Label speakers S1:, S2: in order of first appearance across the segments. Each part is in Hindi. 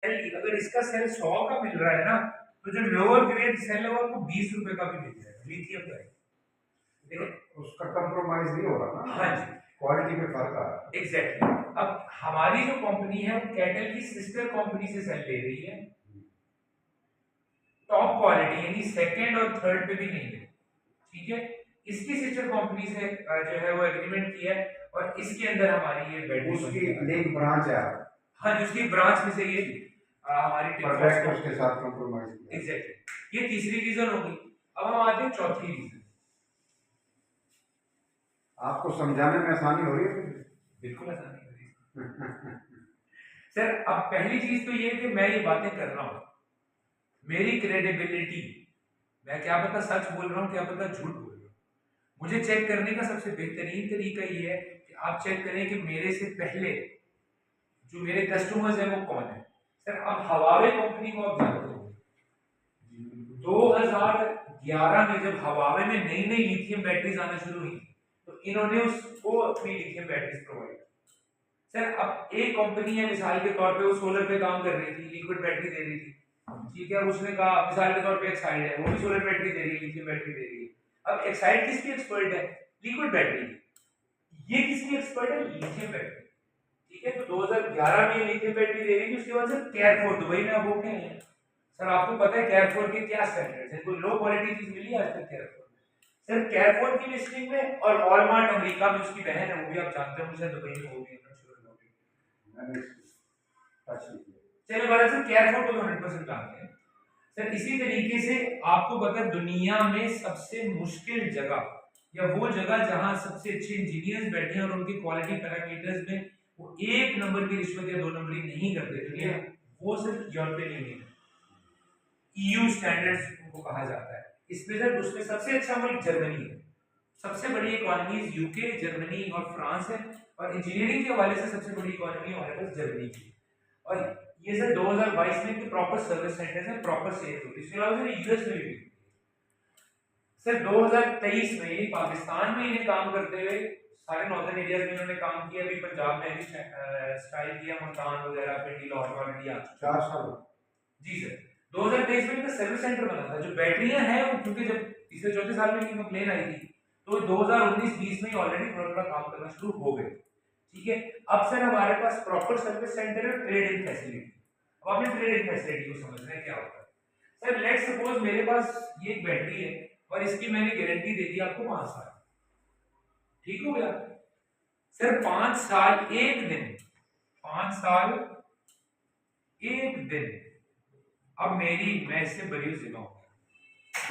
S1: अगर इसका सेल 100 का मिल रहा है ना, तो जो लोअर ग्रेड सेल है वो आपको 20 रुपए का भी मिल जाएगा लिथियम का।
S2: देखो उसका कंप्रोमाइज नहीं हो रहा ना।
S1: हाँ जी,
S2: क्वालिटी में फर्क आ रहा है।
S1: एग्जैक्टली। अब हमारी जो कंपनी है वो कैटल की सिस्टर कंपनी से सेल ले रही है, टॉप क्वालिटी, यानी सेकंड और थर्ड पे भी नहीं है, ठीक है। इसकी सिस्टर कंपनी से जो है वो एग्रीमेंट किया है, और इसके अंदर हमारी ये बैटरी
S2: उसकी लिंक ब्रांच है।
S1: हाँ, जिसकी ब्रांच में से ये हमारी
S2: प्रोडक्ट उसके साथ कंप्रोमाइज किया।
S1: एग्जैक्टली। ये तीसरी रीजन होगी। अब हम आते हैं चौथी रीजन।
S2: आपको समझाने में आसानी हो रही है?
S1: बिल्कुल आसानी हो रही है सर। अब पहली चीज तो ये कि मैं ये बातें कर रहा हूं, मेरी क्रेडिबिलिटी, मैं क्या पता सच बोल रहा हूँ, क्या पता झूठ बोल रहा हूँ। मुझे चेक करने का सबसे बेहतरीन तरीका ये है कि आप चेक करें कि मेरे से पहले जो मेरे कस्टमर्स हैं वो कौन है। सर अब हवावे कंपनी को आप जानते हो, 2011 में जब हवावे में नई नई लिथियम बैटरीज आना शुरू हुई, तो इन्होंने उसको अपनी लिथियम बैटरीज प्रोवाइड। सर अब एक कंपनी है, मिसाल के तौर पे वो सोलर पे काम कर रही थी, लिक्विड बैटरी दे रही थी, ठीक है। उसने कहा मिसाल के तौर पे एक्साइड है, वो भी सोलर बैटरी दे रही है, लिथियम बैटरी दे रही है। अब एक्साइड किसकी एक्सपर्ट है? Liquid battery. ये किसकी एक्सपर्ट है? लिथियम बैटरी, ठीक है। तो 2011 में लिथियम बैटरी दे रही थी, उसके बाद से केयरफोर दुबई में अब वो क्या है सर, आपको पता है केयरफोर के क्या स्टैंडर्ड्स हैं? कोई लो क्वालिटी चीज मिली आज तक केयरफोर में? सर केयरफोर की लिस्टिंग में, और वॉलमार्ट अमेरिका में उसकी बहन है, वो भी आप जानते हो, मुझे दुबई में वो भी चलो बड़ा सर, केयरफोर को 100% जानते हैं। सर इसी तरीके से आपको पता है दुनिया में सबसे मुश्किल जगह, या वो जगह जहां सबसे अच्छे इंजीनियर्स बैठे हैं और उनके क्वालिटी पैरामीटर्स में वो 1 नंबर की रिश्वत या 2 नंबरी नहीं करते दुनिया, वो सिर्फ यूरोपियन यूनियन, ईयू स्टैंडर्ड्स उनको कहा जाता है। इसमें सर उसमें सबसे अच्छा मुल्क जर्मनी है, सबसे बड़ी इकोनॉमीज यूके, जर्मनी और फ्रांस है, और इंजीनियरिंग के हवाले से सबसे बड़ी इकोनॉमी हमारे पास जर्मनी की। और ये सर 2022 में कि प्रॉपर सर्विस सेंटर्स हैं, प्रॉपर सेल्स होती है। इसके अलावा सर यूएस में भी सर 2023 में ये पाकिस्तान में इन्हें काम करते हुए सारे नॉर्दर्न एरियाज में इन्होंने काम किया, अभी पंजाब में भी स्टाइल किया, मुल्तान वगैरह पे डील ऑलरेडी आ चुका
S2: 4 साल
S1: जी सर। 2023 में इनका सर्विस सेंटर बना था। जो बैटरियां हैं क्योंकि जब तीसरे चौथे साल में इनकी कंप्लेन आई थी, तो 2019-20 में ऑलरेडी थोड़ा थोड़ा काम करना शुरू हो गए, ठीक है। अब सर हमारे पास प्रॉपर सर्विस सेंटर है, ट्रेडिंग फैसिलिटी। अब आपने ट्रेडिंग फैसिलिटी को समझना है क्या होता है। सर लेट्स सपोज मेरे पास ये एक बैटरी है और इसकी मैंने गारंटी दे दी आपको 5 साल, ठीक हो गया सर। 5 साल 1 दिन, 5 साल 1 दिन, अब मैं इससे बरी जिम्मा हो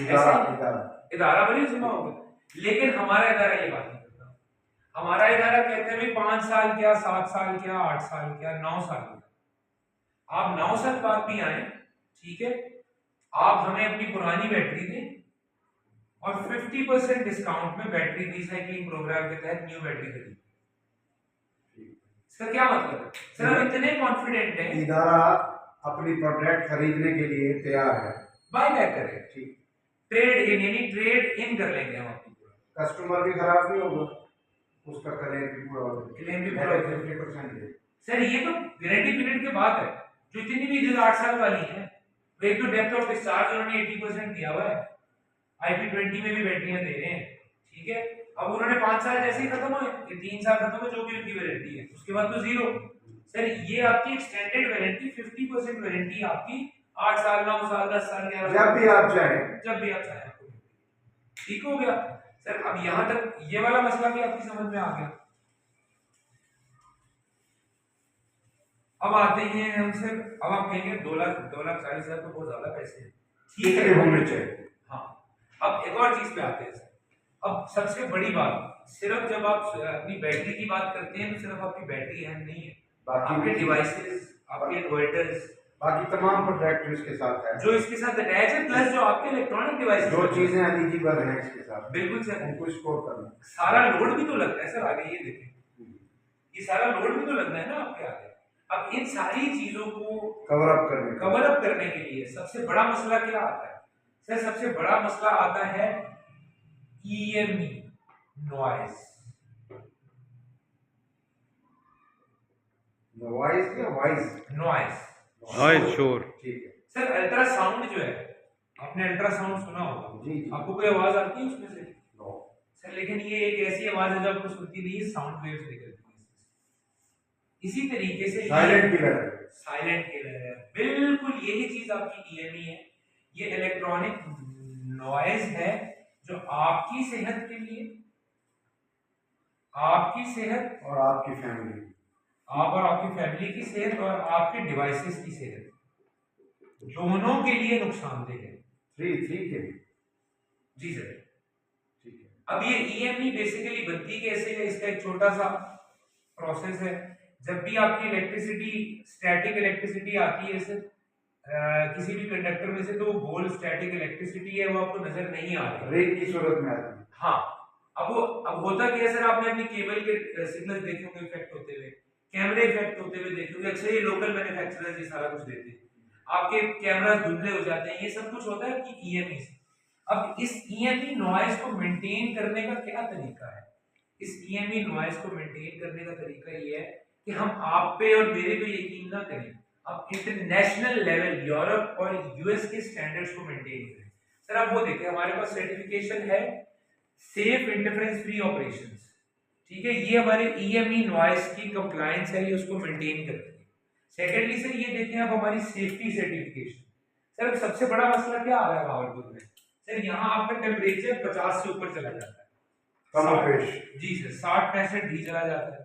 S1: इदारा बरी जिम्मा हो गया, लेकिन हमारा इदारा ये बात नहीं करता। हमारा इदारा कहते हैं भाई 5 साल क्या, 7 साल क्या, 8 साल क्या, 9 साल क्या। आप 9 साल बाद भी आए, ठीक है, आप हमें अपनी पुरानी बैटरी दें और 50% डिस्काउंट में बैटरी रिसाइकलिंग प्रोग्राम के तहत न्यू बैटरी खरीदें। इसका क्या मतलब है सर? हम इतने कॉन्फिडेंट हैं,
S2: इदारा अपनी प्रोडक्ट खरीदने के लिए तैयार है,
S1: बाय बैक करें, ठीक, ट्रेड इन, यानी ट्रेड इन कर लेंगे हम अपनी।
S2: कस्टमर भी खराब नहीं होगा, उसका क्लेम भी पूरा होगा,
S1: क्लेम भी पूरा होगा
S2: 50%।
S1: सर ये तो गारंटी पीरियड के बाद है। जो इतनी भी जो 8 साल वाली है, एक तो डेप्थ ऑफ डिस्चार्ज उन्होंने 80% दिया हुआ है, IP20 में भी बैटरियां दे रहे हैं, ठीक है। अब उन्होंने 5 साल जैसे ही खत्म हुए, ये 3 साल खत्म हुए, जो भी उनकी वारंटी है, उसके बाद तो जीरो। सर ये आपकी एक्सटेंडेड वारंटी, 50% वारंटी आपकी 8 साल, 9 साल, 10 साल, 11
S2: जब भी आप चाहें,
S1: जब भी आप चाहें, ठीक हो गया सर। अब यहां तक ये वाला मसला भी आपकी समझ में आ गया। अब आते हैं हम सर, अब आप कहेंगे 2,40,000 तो बहुत ज्यादा पैसे हैं, ठीक है,
S2: होने चाहिए।
S1: हाँ, अब एक और चीज पे आते हैं सर। अब सबसे बड़ी बात, सिर्फ जब आप अपनी बैटरी की बात करते हैं तो सिर्फ आपकी बैटरी अहम नहीं है, आपके डिवाइसेस, आपके इन्वर्टर्स,
S2: बाकी तमाम प्रोडक्ट इसके साथ है,
S1: जो इसके साथ अटैच है, प्लस जो आपके इलेक्ट्रॉनिक डिवाइसेस,
S2: जो चीजें एलिजिबल हैं इसके साथ,
S1: बिल्कुल सर,
S2: उनको स्टोर करना,
S1: सारा लोड भी तो लगता है सर। आगे ये देखें, ये सारा लोड भी तो लगना है ना आपके आगे। अब इन सारी चीजों को कवर अप करने के लिए सबसे बड़ा मसला क्या आता है सर? सबसे बड़ा मसला आता है EME, नॉइज।
S2: नॉइज या वॉइस?
S1: नॉइज,
S3: हाँ श्योर।
S2: ठीक है।
S1: सर अल्ट्रासाउंड जो है, आपने अल्ट्रासाउंड सुना होगा,
S2: जी जी।
S1: आपको कोई आवाज आती है उसमें से?
S2: नो।
S1: सर लेकिन ये एक ऐसी आवाज है जो आपको सुनती नहीं है, साउंड वेव्स निकलती है इसमें। इसी तरीके से
S2: साइलेंट किलर है।
S1: साइलेंट किलर है, बिल्कुल यही चीज आपकी ईएमई है। ये इलेक्ट्रॉनिक नॉइज है जो आपकी सेहत के लिए, आपकी सेहत
S2: और आपकी फैमिली,
S1: आप और आपकी फैमिली की सेहत और आपके डिवाइसेस की सेहत, दोनों के लिए नुकसानदेह है।
S2: थ्री के लिए।
S1: जी सर।
S2: ठीक है।
S1: अब ये ईएमई बेसिकली बनती कैसे है, इसका एक छोटा सा प्रोसेस है। जब भी आपकी इलेक्ट्रिसिटी, स्टैटिक इलेक्ट्रिसिटी आती है सर, किसी भी कंडक्टर में से, तो वो गोल स्टैटिक इलेक्ट्रिसिटी है, वो आपको नजर नहीं आ रही,
S2: रेट की सूरत में आती है।
S1: हाँ। अब होता क्या है सर, आपने अपनी केबल के सिग्नल देखे होंगे इफेक्ट होते हुए, कैमरे इफेक्ट होते हुए देखे होंगे, अक्सर ये लोकल मैन्युफैक्चरर्स ये सारा कुछ देते हैं, आपके कैमरा धुंधले हो जाते हैं, ये सब कुछ होता है आपकी ईएमई से। अब इस ईएमई नॉइज को मेंटेन करने का क्या तरीका है? इस ईएमई नॉइज को मेंटेन करने का तरीका ये है कि हम आप पे और मेरे पे यकीन ना करें, अब इंटरनेशनल लेवल यूरोप और यूएस के स्टैंडर्ड्स को मेंटेन करें। सर आप वो देखें, हमारे पास सर्टिफिकेशन है सेफ इंटरफेरेंस फ्री ऑपरेशंस, ठीक है, ये हमारे ईएमई नॉइज की कंप्लायंस है, ये उसको मेंटेन करती है। सेकेंडली सर ये देखें आप हमारी सेफ्टी सर्टिफिकेशन। सर अब सबसे बड़ा मसला क्या आ रहा है भावलपुर में, सर यहाँ आपका टेम्परेचर 50 से ऊपर चला जाता है, जी सर, 60-65 भी चला जाता है,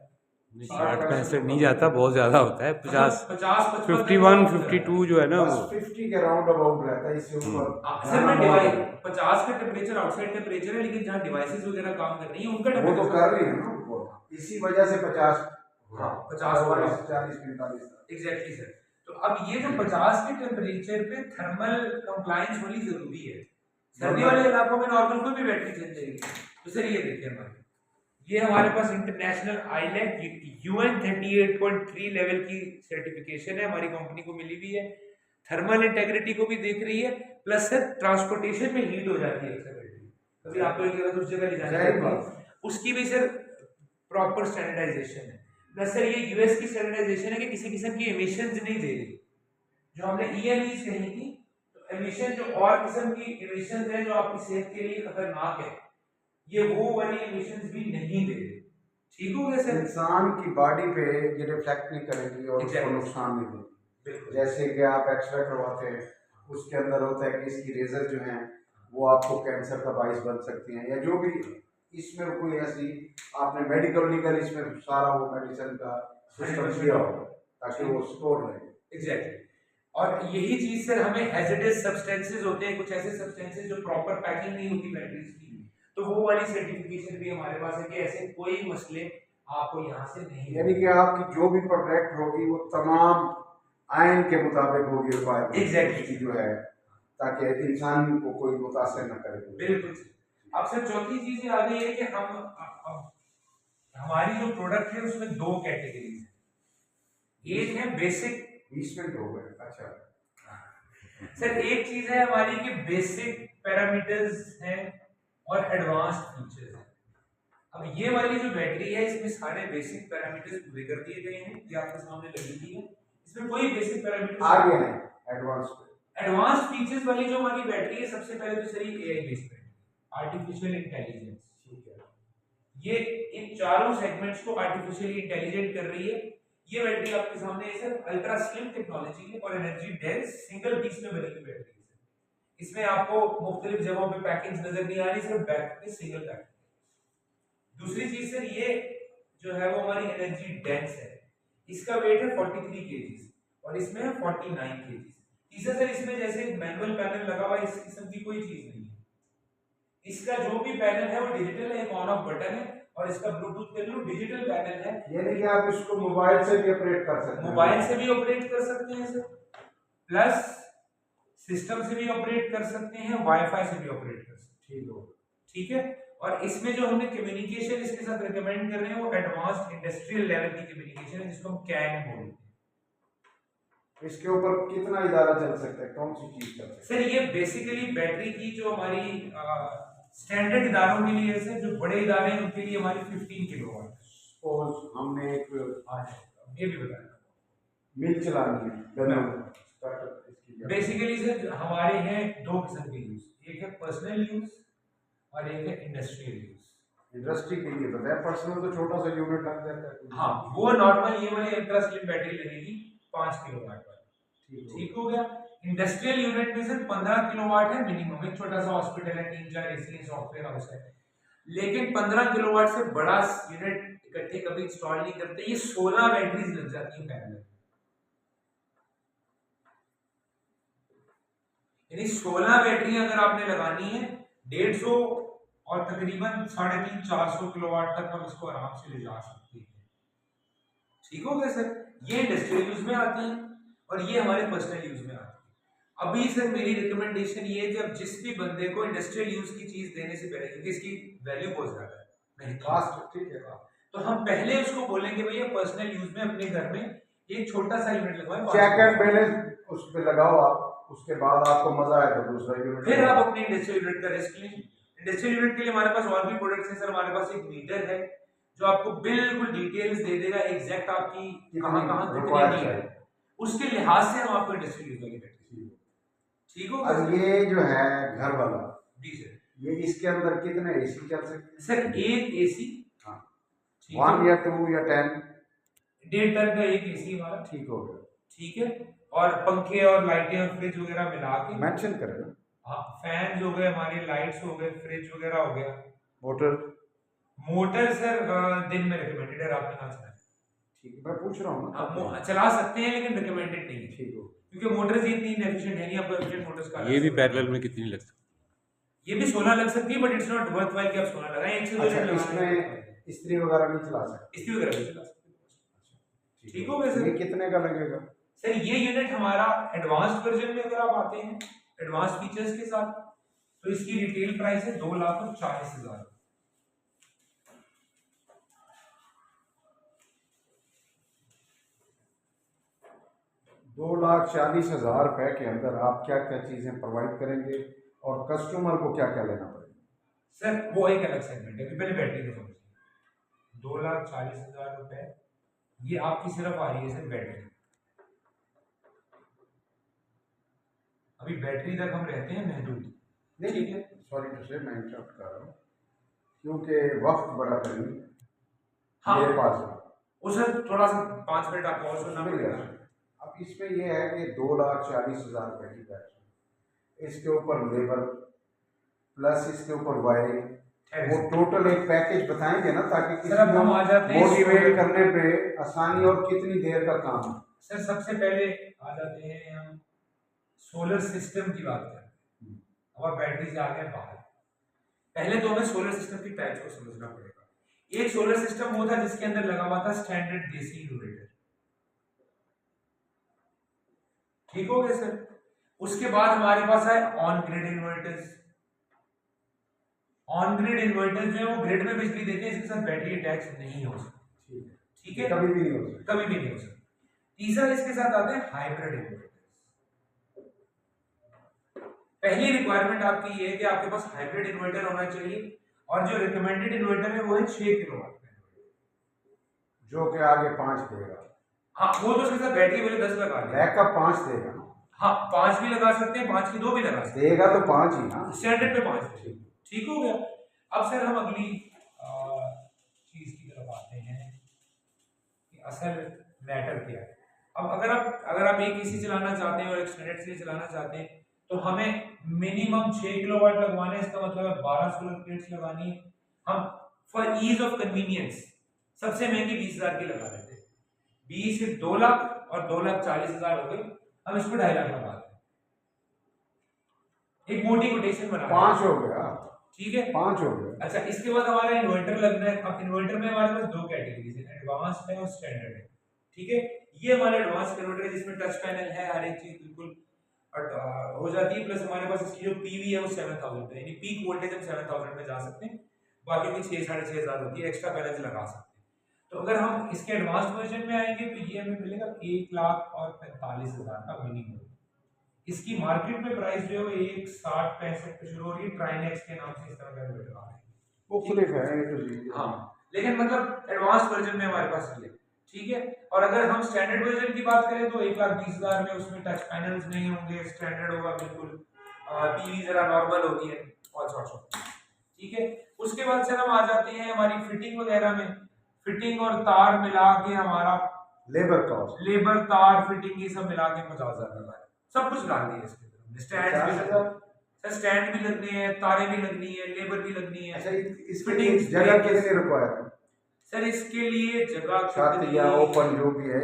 S3: 60-65 नहीं जाता, बहुत ज्यादा होता है, 50
S1: 50-55
S3: 51 52 जो है ना वो
S2: 50 के राउंड अबाउट रहता है, इससे ऊपर
S1: सर मैं डिवाइस 50 का टेम्परेचर आउटसाइड टेम्परेचर है, लेकिन जहाँ डिवाइसेस वगैरह काम कर रही हैं उनका
S2: वो तो कर रही है ना उनको, इसी वजह से 50 40-45
S1: एग्जैक्टली सर। तो अब ये जो 50 के टेम्परेचर पे थर्मल कंप्लायंस होनी जरूरी है, सर्दी वाले इलाकों में नॉर्मल कोई भी बैटरी चल जाएगी। तो सर ये देखिए ये हमारे पास इंटरनेशनल आईलैक यूएन 38.3 लेवल की सर्टिफिकेशन है, हमारी कंपनी को मिली हुई है, थर्मल इंटेग्रिटी को भी देख रही है, प्लस सर ट्रांसपोर्टेशन में हीट हो जाती है अक्सर बैटरी, कभी आपको एक जगह दूसरी जगह ले जाना है, उसकी भी सर प्रॉपर स्टैंडर्डाइजेशन है। प्लस सर ये यूएस की स्टैंडर्डाइजेशन है कि किसी किस्म की एमिशंस नहीं दे रही, जो हमने ईएमईज कही थी, तो एमिशन जो और किस्म की एमिशंस है जो आपकी सेहत के लिए खतरनाक है, ये वो वाली एमिशंस भी नहीं दे रहे। ठीक हो गया सर?
S2: इंसान की बॉडी पे ये रिफ्लेक्ट नहीं करेगी और उसको नुकसान नहीं देगी। जैसे कि आप एक्सरे करवाते हैं, उसके अंदर होता है कि इसकी रेजर जो हैं वो आपको कैंसर का बाइस बन सकती हैं, या जो भी इसमें कोई ऐसी आपने मेडिकल लीगल इसमें सारा वो मेडिसिन का सिस्टम किया होगा ताकि वो स्टोर रहे।
S1: एग्जैक्टली। और यही चीज सर हमें हैजर्डस सब्सटेंसेस होते हैं, कुछ ऐसे सब्सटेंसेस जो प्रॉपर पैकिंग नहीं होती बैटरीज की, तो वो वाली सर्टिफिकेशन भी हमारे पास है कि ऐसे कोई मसले आपको यहाँ से नहीं,
S2: यानी कि आपकी जो भी प्रोडक्ट होगी वो तमाम आयन के मुताबिक होगी रिक्वायरमेंट।
S1: एग्जैक्टली
S2: जो है ताकि इंसान को कोई मुतासर न करे।
S1: बिल्कुल। अब सर चौथी चीज ये आ गई है कि हम हमारी जो प्रोडक्ट है उसमें दो कैटेगरीज है, एक है बेसिक,
S2: 20 मिनट हो गए। अच्छा
S1: सर एक चीज है हमारी कि बेसिक पैरामीटर्स हैं और एडवांस्ड फीचर्स हैं। अब ये वाली जो बैटरी है इसमें सारे बेसिक पैरामीटर्स पूरे कर दिए गए हैं, ये आपके सामने लगी हुई है, इसमें कोई बेसिक पैरामीटर्स
S2: आगे हैं
S1: एडवांस फीचर्स वाली जो हमारी बैटरी है, सबसे पहले तो सर ये AI based battery, artificial intelligence, ठीक है, ये इन चारों सेगमेंट्स को आर्टिफिशियली इंटेलिजेंट कर रही है। ये बैटरी आपके सामने है सर, अल्ट्रा स्लिम टेक्नोलॉजी है और एनर्जी डेंस सिंगल पीस में बनी हुई बैटरी है। इसमें आपको मुख्तलिफ जगहों पे पैकिंग नजर नहीं आ रही, सिर्फ बैक पे सिंगल पैकिंग। दूसरी चीज सर ये जो है वो हमारी एनर्जी डेंस है, इसका वेट है 43 kg और इसमें है 49 kg। तीसरा सर इसमें जैसे मैनुअल पैनल लगा हुआ है, इस किस्म की कोई चीज नहीं है, इसका जो भी पैनल है वो डिजिटल है, एक ऑन ऑफ बटन है और इसका ब्लूटूथ के थ्रू डिजिटल पैनल है,
S2: यानी कि आप इसको मोबाइल से भी ऑपरेट कर सकते हैं,
S1: मोबाइल से भी ऑपरेट कर सकते हैं सर, प्लस सिस्टम से भी ऑपरेट कर सकते हैं, वाईफाई से भी ऑपरेट कर सकते हैं, ठीक है। और इसमें जो हमने कम्युनिकेशन इसके साथ रिकमेंड कर रहे हैं वो एडवांस्ड इंडस्ट्रियल लेवल की कम्युनिकेशन है, जिसको हम कैन बोलते हैं।
S2: इसके ऊपर कितना इदारा चल सकता है, कौन सी चीज चल सकती है?
S1: सर ये बेसिकली बैटरी की जो हमारी स्टैंडर्ड इदारों के लिए है सर, जो बड़े इदारे हैं उनके लिए हमारी 15 किलोवाट।
S2: सपोज हमने एक
S1: ये भी बताया
S2: मिल चलानी है
S1: बेसिकली सर हमारे हैं दो किस्म के यूज, एक है पर्सनल यूज और एक है इंडस्ट्रियल यूज।
S2: इंडस्ट्री के लिए बताया, पर्सनल तो छोटा सा यूनिट लग जाता है।
S1: हाँ वो नॉर्मल ये वाली अल्ट्रा स्लिम बैटरी लगेगी 5 किलोवाट पर, ठीक हो गया। इंडस्ट्रियल यूनिट में सिर्फ 15 किलोवाट है मिनिमम, एक छोटा सा हॉस्पिटल है, 3-4 एसी है, सॉफ्टवेयर हाउस है, लेकिन 15 किलोवाट से बड़ा यूनिट इकट्ठे कभी इंस्टॉल नहीं करते। ये 16 बैटरीज लग जाती है पैरेलल, यानी 16 बैटरी अगर आपने लगानी है 150 और तकरीबन 350-400 किलोवाट तक हम इसको आराम से ले जा सकते हैं, ठीक हो गया सर। ये इंडस्ट्रियल यूज में आती है और ये हमारे पर्सनल यूज में आती है। अभी सर मेरी रिकमेंडेशन ये है कि अब जिस भी बंदे को इंडस्ट्रियल यूज की चीज देने से पहले, क्योंकि इसकी वैल्यू बहुत ज्यादा है, नहीं
S2: कास्ट, ठीक है,
S1: तो हम पहले उसको बोलेंगे भैया पर्सनल यूज में अपने घर में एक छोटा सा यूनिट लगवाएं,
S2: चेक एंड बैलेंस उस पे लगाओ आप, उसके बाद आपको मजा आए तो दूसरा यूनिट,
S1: फिर आप अपने इंडस्ट्रियल यूनिट का रिस्क लें। इंडस्ट्रियल यूनिट के लिए हमारे पास और भी प्रोडक्ट्स हैं सर। हमारे पास एक मीटर है जो आपको बिल्कुल डिटेल्स दे देगा, एग्जैक्ट आपकी कहां कहां कितनी नीड है, उसके लिहाज से हम आपको इंडस्ट्रियल यूज वाली बैटरी, ठीक हो।
S2: अब ये जो है घर वाला,
S1: जी सर,
S2: ये इसके अंदर कितने एसी चल सकते हैं
S1: सर? एक एसी,
S2: हाँ,
S1: ठीक
S2: 1 या 2 या 10,
S1: 1.5 टन का एक एसी हमारा,
S2: ठीक हो गया,
S1: ठीक है। और पंखे और लाइटें और फ्रिज वगैरह मिला के
S2: मेंशन करें ना,
S1: हाँ, फैन हो गए हमारे, लाइट्स हो गए, फ्रिज वगैरह हो गया।
S2: मोटर
S1: सर दिन में रिकमेंडेड है, रात में ना चलाएं,
S2: ठीक है, मैं पूछ रहा हूँ ना,
S1: आप चला सकते हैं लेकिन रिकमेंडेड नहीं है,
S2: ठीक हो,
S1: क्योंकि मोटर्स इतनी इनएफिशिएंट है नहीं। आपको एफिशिएंट मोटर्स का
S3: ये भी पैरेलल में कितनी लग सकती
S1: ये भी 16 लग सकती है, but it's not worth while कि आप 16 लगाएं। एक से दो
S2: अच्छा,
S1: यूनिट लगाएं,
S2: इसमें इस्त्री वगैरह नहीं चला सकते,
S1: इस्त्री वगैरह भी चला सकते, ठीक हो गया सर।
S2: ये कितने का लगेगा
S1: सर ये यूनिट हमारा एडवांस्ड वर्जन में अगर आप आते हैं एडवांस फीचर्स के साथ, तो इसकी रिटेल प्राइस है 2,40,000।
S2: 2,40,000 रुपए के अंदर आप क्या क्या चीजें प्रोवाइड करेंगे और कस्टमर को क्या क्या लेना पड़ेगा?
S1: सर वो एक अलग सेगमेंट है, अभी पहले बैटरी का समझिए। 2,40,000 रुपए ये आपकी सिर्फ आ रही है सर बैटरी। अभी बैटरी तक हम रहते हैं महदूद, ठीक है।
S2: सॉरी टू से मैं इंटरप्ट कर रहा हूँ क्योंकि वक्त बड़ा करीब
S1: हाँ
S2: मेरे पास है।
S1: वो सर थोड़ा सा 5 मिनट आपको और सुनना
S2: मिल
S1: पड़ेगा।
S2: गया। अब इसमें ये है कि 2,40,000 रुपए की बैटरी, इसके ऊपर लेबर प्लस इसके ऊपर वायरिंग, वो टोटल एक पैकेज बताएंगे ना, ताकि किसी
S1: सर अब हम आ जाते हैं
S2: मोटिवेट करने पे आसानी और कितनी देर का काम है।
S1: सर सबसे पहले आ जाते हैं हम सोलर सिस्टम की बात करते हैं। अब आप बैटरी से आ गए बाहर, पहले तो हमें सोलर सिस्टम की टाइप्स को समझना पड़ेगा। एक सोलर सिस्टम वो था जिसके अंदर लगा हुआ था स्टैंडर्ड देसी इन्वर्टर, ठीक हो गया सर। उसके बाद हमारे पास आए on grid inverters. On grid inverters जो है वो ग्रिड में बिजली देते हैं, इसके साथ बैटरी अटैच नहीं हो सकती, ठीक है,
S2: कभी भी नहीं हो सकता,
S1: कभी भी नहीं हो सकता। तीसरा इसके साथ आते हैं हाइब्रिड इन्वर्टर्स। पहली रिक्वायरमेंट आपकी ये है कि आपके पास हाइब्रिड इन्वर्टर होना चाहिए, और जो रिकमेंडेड इन्वर्टर है वो है 6 किलोवाट का इन्वर्टर,
S2: जो कि आगे 5 देगा।
S1: हाँ वो तो उसके साथ बैटरी वाले 10 लगा दें,
S2: बैकअप 5 देगा।
S1: हाँ 5 भी लगा सकते हैं, 5 की 2 भी लगा सकते
S2: देगा तो 5 ही ना,
S1: हैं, स्टैंडर्ड पे 5 है, ठीक हो गया। अब सर हम अगली चीज की तरफ आते हैं कि असल मैटर क्या है। अब अगर आप एक एसी चलाना चाहते हैं और एक्सटेंडेड से चलाना चाहते हैं तो हमें मिनिमम 6 किलोवाट लगवाना है, इसका मतलब है 12 सोलर प्लेट्स लगानी है। हम फॉर ईज ऑफ कन्वीनियंस सबसे महंगी 20,000 की लगा देते हैं, 20 से 2 लाख और 2,40,000 हो गए, हम इसको 2.5 लाख लगा देते हैं, एक मोटी कोटेशन बना
S2: 5 हो गया,
S1: ठीक है
S2: 5 हो गया।
S1: अच्छा इसके बाद हमारा इन्वर्टर लगना है। अब इन्वर्टर में हमारे पास 2 कैटेगरीज है, एडवांस है और स्टैंडर्ड है, ठीक है। ये हमारा एडवांस इन्वर्टर है जिसमें टच पैनल है, हर एक चीज बिल्कुल हो जाती है, प्लस हमारे पास इसकी जो पीवी है वो 7,000 है, यानी पीक वोल्टेज हम 7,000 में जा सकते हैं, बाकी की 6-6,500 होती है, एक्स्ट्रा बैलेंस लगा सकते हैं। तो अगर हम इसके एडवांस वर्जन में आएंगे तो ये हमें मिलेगा 1,45,000 का मिनिमम। इसकी मार्केट में प्राइस जो है वो 1,60-65 पे शुरू हो रही है, ट्राइनेक्स के नाम से इस तरह का इन्वर्टर आ रहा है,
S2: मुख्तलिफ है,
S1: हाँ, लेकिन मतलब एडवांस वर्जन में हमारे पास ये, ठीक है। और अगर हम स्टैंडर्ड वर्जन की बात करें तो 1,20,000 में उसमें टच पैनल्स नहीं होंगे, स्टैंडर्ड होगा बिल्कुल, टीवी जरा नॉर्मल होगी है, ऑल सॉर्ट्स ऑफ, ठीक है। उसके बाद सर हम आ जाते हैं हमारी फिटिंग वगैरह में। फिटिंग और तार मिला के हमारा
S2: लेबर कॉस्ट,
S1: लेबर तार फिटिंग ये सब मिला के 50,000 का है, सब कुछ डाल दिया इसके अंदर। स्टैंड भी लगना सर, स्टैंड भी लगने हैं, तारें भी लगनी है, लेबर भी लगनी है।
S2: अच्छा, इसके लिए जगह कितनी रिक्वायर है
S1: सर? इसके लिए जगह
S2: छत या ओपन जो भी है?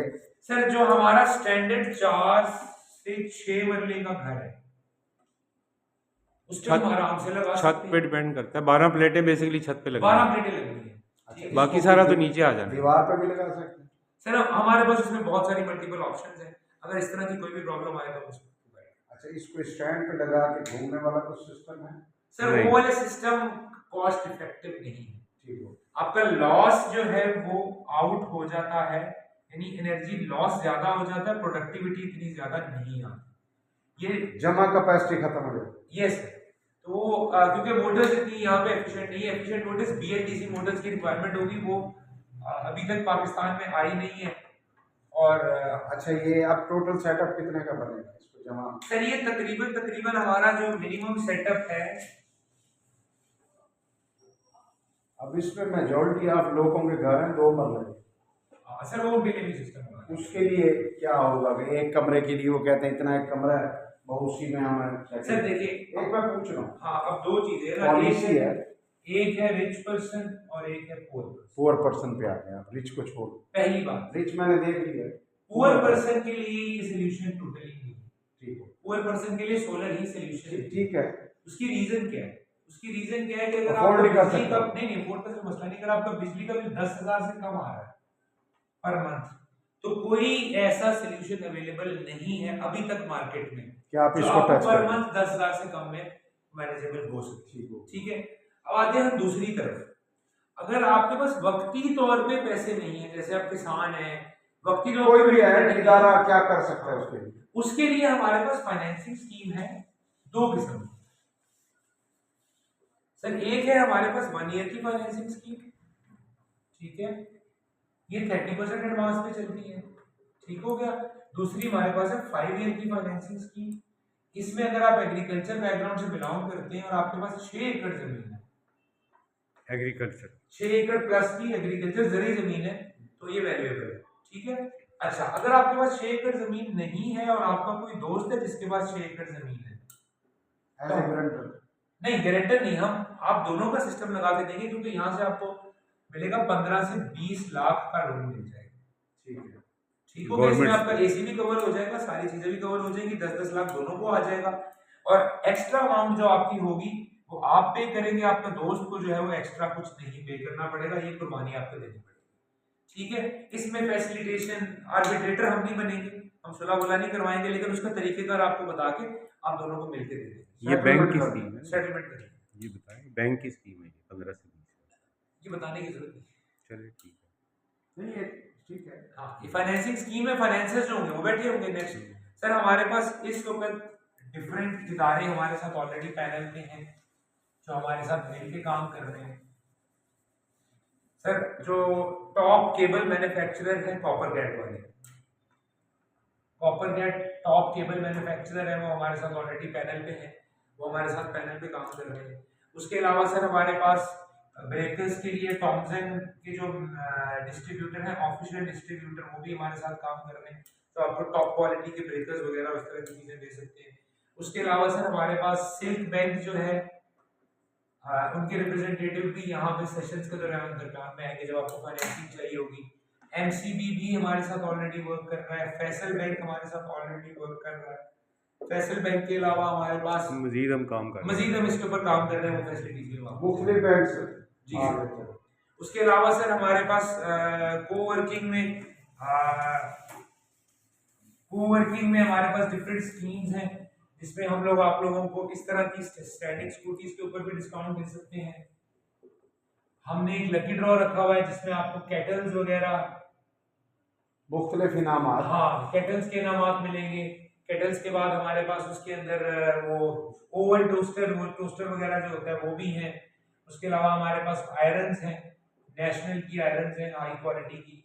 S1: सर जो हमारा स्टैंडर्ड 4 से 6 मरले का घर है उसमें हम आराम से लगा
S3: छत पे डिपेंड करता है। 12 प्लेटें बेसिकली छत पे लगनी
S1: 12
S3: है।
S1: प्लेटें लगनी है।
S2: अच्छा,
S3: बाकी सारा तो नीचे आ जाना है।
S2: दीवार पे भी लगा सकते हैं?
S1: सर हमारे पास इसमें बहुत सारी मल्टीपल ऑप्शंस हैं, अगर इस तरह की कोई भी प्रॉब्लम आए तो हम उसको
S2: अच्छा, इसको स्टैंड पे लगा के घूमने वाला कुछ सिस्टम है?
S1: सर
S3: नहीं।
S1: वो वाले सिस्टम कॉस्ट इफेक्टिव नहीं है।
S2: ठीक हो,
S1: आपका लॉस जो है वो आउट हो जाता है, यानी एनर्जी लॉस ज्यादा हो जाता है, प्रोडक्टिविटी इतनी ज्यादा नहीं आती। ये
S2: जमा कैपेसिटी खत्म हो जाती
S1: यस, तो क्योंकि मोटर्स इतनी यहाँ पे एफिशिएंट नहीं है। एफिशिएंट मोटर्स बीएलडीसी मोटर्स की रिक्वायरमेंट होगी, वो अभी तक पाकिस्तान में आई नहीं है। और
S2: अच्छा, ये अब टोटल सेटअप कितने का बनेगा इसको जमा?
S1: सर ये तकरीबन हमारा जो मिनिमम सेटअप है,
S2: अब इसमें मेजॉरिटी ऑफ लोगों के घर हैं 2 मरले,
S1: सर वो बिलिंग सिस्टम है।
S2: उसके लिए क्या होगा कि एक कमरे के लिए वो कहते हैं इतना एक कमरा है, वो उसी में हमें
S1: सर देखिए,
S2: एक मैं पूछ रहा हूँ,
S1: हाँ अब दो चीजें हैं ना,
S2: पॉलिसी है
S1: एक है रिच पर्सन और एक है पुअर पर्सन।
S2: 4% पे आ गया, रिच को छोड़।
S1: पहली बात,
S2: रिच मैंने देख लिया,
S1: पुअर पर्सन के लिए ये सोल्यूशन टोटली नहीं है।
S2: ठीक है,
S1: पुअर पर्सन के लिए सोलर ही सोल्यूशन है।
S2: ठीक है।
S1: उसकी रीजन क्या है? उसकी रीजन क्या है कि अगर
S2: Afford
S1: आपका
S2: नहीं कर
S1: बिजली का
S2: सकता।
S1: नहीं अफोर्ड का मसला नहीं, अगर आपका बिजली का बिल 10,000 से कम आ रहा है पर मंथ, तो कोई ऐसा सोल्यूशन अवेलेबल नहीं है अभी तक मार्केट में
S2: क्या आप
S1: जो
S2: इसको
S1: आपको
S2: टच
S1: पर
S2: करें?
S1: मंथ 10,000 से कम में मैनेजेबल हो सकती
S2: ठीक हो,
S1: है, ठीक है। अब आते हैं दूसरी तरफ, अगर आपके पास वक्ती तौर पे पैसे नहीं है, जैसे आप किसान हैं, वक्ती तौर
S2: कोई
S1: पे
S2: भी है
S1: नहीं
S2: इदारा क्या कर सकता है उसके लिए?
S1: उसके लिए हमारे पास फाइनेंसिंग स्कीम है 2 किस्म की। सर एक है हमारे पास 1 ईयर की फाइनेंसिंग स्कीम, ठीक है, ये 30% एडवांस पे चलती है, ठीक हो गया। दूसरी हमारे पास है 5 ईयर की फाइनेंसिंग स्कीम। इसमें अगर आप एग्रीकल्चर बैकग्राउंड से बिलोंग करते हैं और आपके पास 6 एकड़ जमीन है,
S3: एग्रीकल्चर
S1: 6 एकड़ प्लस की एग्रीकल्चर जरी जमीन है, तो ये वैल्यूएबल है, ठीक है। अच्छा, अगर आपके पास 6 एकड़ जमीन नहीं है और आपका कोई दोस्त है जिसके पास 6 एकड़ जमीन है,
S2: एज ए गारंटर?
S1: नहीं गारंटर नहीं, हम आप दोनों का सिस्टम लगा के देंगे, क्योंकि यहाँ से आपको मिलेगा 15 से 20 लाख का लोन मिल जाएगा,
S2: ठीक है,
S1: ठीक हो गया। इसमें आपका एसी भी कवर हो जाएगा, सारी चीजें भी कवर हो जाएगी, 10-10 लाख दोनों को आ जाएगा। और एक्स्ट्रा अमाउंट जो आपकी होगी वो आप पे करेंगे, आपका दोस्त को जो है वो एक्स्ट्रा कुछ नहीं पे करना पड़ेगा, ये कुर्बानी आपको देनी पड़ेगी, ठीक है। इसमें फैसिलिटेशन आर्बिट्रेटर हम नहीं बनेंगे, हम सुलह बुला नहीं करवाएंगे, लेकिन उसका तरीकेकार आपको बता के आप दोनों को मिलकर दे देंगे।
S3: ये बैंक की स्कीम है,
S1: सेटलमेंट करेंगे,
S3: ये बताएं बैंक की स्कीम है, ये 15 से 20।
S1: ये बताने की जरूरत नहीं है।
S3: चलिए ठीक है,
S2: नहीं ये ठीक है।
S1: हाँ, ये फाइनेंसिंग स्कीम है, फाइनेंसर्स जो होंगे वो बैठे होंगे। नेक्स्ट सर हमारे पास इस वक्त डिफरेंट इदारे हमारे साथ ऑलरेडी पैनल पे हैं जो हमारे साथ मिलके काम कर रहे हैं। सर जो टॉप केबल मैन्युफैक्चरर है कॉपर गेट वाले, copper gate top cable manufacturer है, वो हमारे साथ ऑलरेडी पैनल पे है, वो हमारे साथ पैनल पे काम कर रहे हैं। उसके अलावा सर हमारे पास ब्रेकर्स के लिए टॉमसन के जो डिस्ट्रीब्यूटर हैं, ऑफिशियल डिस्ट्रीब्यूटर, वो भी हमारे साथ काम कर रहे हैं, तो आपको टॉप क्वालिटी के ब्रेकर्स वगैरह उस तरह की चीजें दे सकते हैं। उसके अलावा सर हमारे पास सिल्क बैंक जो है, उनके रिप्रेजेंटेटिव भी यहाँ पे सेशंस के दौरान में आएंगे जब आपको फाइनेंसिंग चाहिए होगी। एमसीबी भी हमारे साथ ऑलरेडी वर्क कर रहा है, फैसल बैंक हमारे साथ ऑलरेडी वर्क कर रहा है। फैसल बैंक के अलावा हमारे पास
S3: मजीद हम काम कर रहे हैं,
S1: मजीद हम इसके ऊपर काम कर रहे हैं, वो फैसिलिटीज के अलावा
S2: मुख्तलिफ बैंक से
S1: जी सर। उसके अलावा सर हमारे पास कोवर्किंग में हमारे पास डिफरेंट स्कीम्स हैं, जिसमें हम लोग आप लोगों को इस तरह की स्टैटिक स्कूटीज के ऊपर भी डिस्काउंट दे सकते हैं। हमने एक लकी ड्रॉ रखा हुआ है जिसमें आपको केटल्स वगैरह,
S2: मुख्तलिफ इनामात,
S1: हाँ केटल्स के इनामात मिलेंगे। केटल्स के बाद हमारे पास उसके अंदर वो ओवन टोस्टर वगैरह जो होता है वो भी है। उसके अलावा हमारे पास आयरन्स हैं, नेशनल की आयरन्स हैं हाई क्वालिटी की,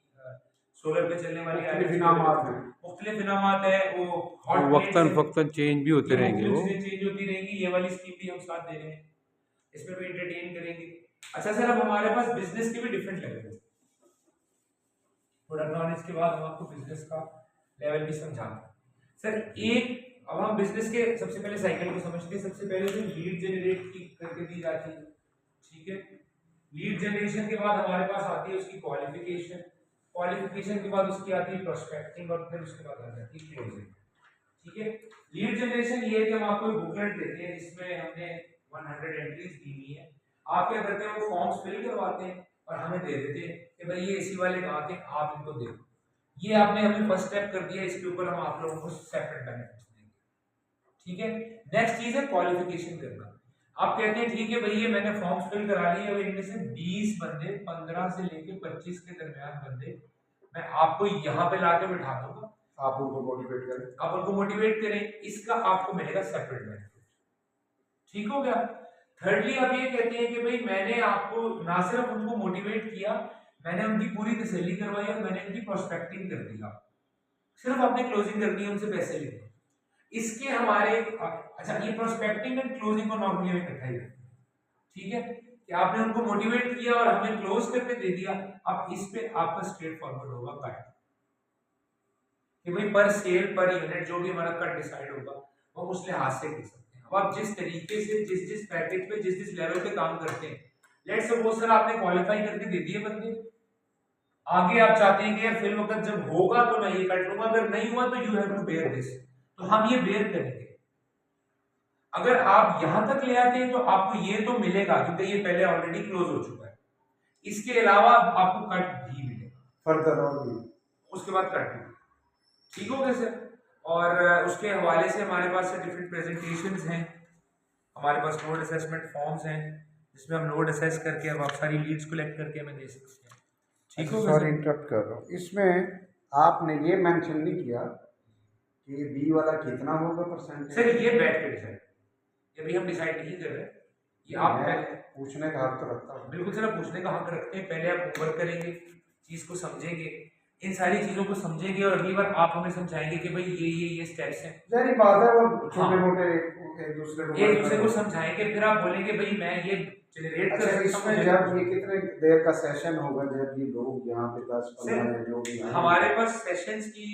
S1: सोलर पे चलने वाली
S2: मुख्तलिफ इनामात हैं।
S1: मुख्तलिफ इनामात है, वो
S3: वो
S1: hot
S3: वक्तन
S1: plate से-
S3: फक्तन चेंज भी होते
S1: ये
S3: रहेंगे वो।
S1: मुख्तलिफ चीजें चेंज होती रहेंगी। ये वाली स्कीम भी हम साथ दे रहे हैं, इसमें भी एंटरटेन करेंगे। अच्छा सर, अब हमारे पास बिजनेस के भी डिफरेंट लेवल है। प्रोडक्ट नॉलेज के बाद हम आपको बिजनेस का लेवल भी समझाते हैं। सर एक, अब हम बिजनेस के सबसे पहले साइकिल को समझते हैं। सबसे पहले तो लीड जनरेट की करके दी जाती है, ठीक है। लीड जनरेशन के बाद हमारे पास आती है उसकी क्वालिफिकेशन, क्वालिफिकेशन के बाद उसकी आती है प्रोस्पेक्टिंग, और फिर उसके बाद आ जाती है क्लोजिंग, ठीक है। लीड जनरेशन ये है कि हम आपको एक बुकलेट देते हैं जिसमें हमने 100 एंट्रीज दी हुई है। आप क्या करते हैं, वो फॉर्म्स फिल करवाते हैं और हमें दे देते हैं कि भाई ये इसी वाले गाँव के, आप इनको दे दो। ये आपने हमें फर्स्ट स्टेप कर दिया, इसके ऊपर हम आप लोगों को सेपरेट बेनिफिट्स देंगे, ठीक है। नेक्स्ट चीज है क्वालिफिकेशन करना। आप कहते हैं ठीक है भाई, ये मैंने फॉर्म्स फिल करा लिए, अब इनमें से 20 बंदे, 15 से लेके 25 के दरमियान बंदे मैं आपको यहाँ पे लाके बिठा दूंगा,
S2: आप उनको मोटिवेट करें,
S1: आप उनको मोटिवेट करें, इसका आपको मिलेगा सेपरेट बेनिफिट, ठीक हो गया। थर्डली आप ये कहते हैं कि भाई मैंने आपको ना सिर्फ उनको मोटिवेट किया, मैंने उनकी पूरी तसल्ली करवाई और मैंने उनकी प्रोस्पेक्टिंग कर दिया, सिर्फ आपने क्लोजिंग करनी है, उनसे पैसे लेने। इसके हमारे अच्छा, ये प्रोस्पेक्टिंग एंड क्लोजिंग को नॉर्मली हमें इकट्ठा ही रखते हैं, ठीक है, कि आपने उनको मोटिवेट किया और हमें क्लोज करके दे दिया। अब इस पे आपका स्ट्रेट फॉरवर्ड होगा कट, कि भाई पर सेल पर यूनिट जो भी हमारा कट डिसाइड होगा वो उस लिहाज से कर सकते हैं। अब आप जिस तरीके से जिस पैकेज पे जिस लेवल पे काम करते हैं, लेट्स सपोज सर आपने क्वालिफाई करके दे दिए बंदे, आगे आप चाहते हैं कि यार फिर वक्त जब होगा तो मैं ये कट लूंगा, अगर नहीं हुआ तो you have to bear this, तो हम ये बेयर करेंगे। अगर आप यहां तक ले आते हैं तो आपको ये तो मिलेगा क्योंकि ये पहले ऑलरेडी क्लोज हो चुका है, इसके अलावा आपको कट भी मिलेगा
S2: फर्दर और भी,
S1: उसके बाद कट भी, ठीक हो गया सर। और उसके हवाले से हमारे पास डिफरेंट प्रेजेंटेशंस हैं, हमारे पास लोड असेसमेंट फॉर्म्स हैं जिसमें हम लोड असेस करके अब आप सारी लीड्स कलेक्ट करके हमें दे सकते हैं, ठीक हो गया।
S2: सॉरी इंटरप्ट कर रहा हूँ, इसमें आपने ये मेंशन नहीं किया कि बी वाला कितना होगा परसेंटेज।
S1: सर ये बैठ के डिसाइड, ये भी हम डिसाइड नहीं कर रहे, ये आप पहले
S2: पूछने का हक तो रखता हूँ।
S1: बिल्कुल सर, आप पूछने का हक रखते हैं। पहले आप होमवर्क करेंगे, चीज को समझेंगे, इन सारी चीजों को समझेंगे और अगली बार आप हमें समझाएंगे कि भाई ये स्टेप्स हैं।
S2: जारी बात है, वो छोटे
S1: हाँ।
S2: मोटे एक दूसरे
S1: को समझाएंगे, फिर आप बोलेंगे भाई मैं ये जनरेट
S2: अच्छा,
S1: कर सकता
S2: इसमें
S1: हूँ।
S2: जब ये कितने देर का सेशन होगा, जब ये लोग यहाँ पे 10-15 जो भी आएंगे?
S1: हमारे पास सेशंस की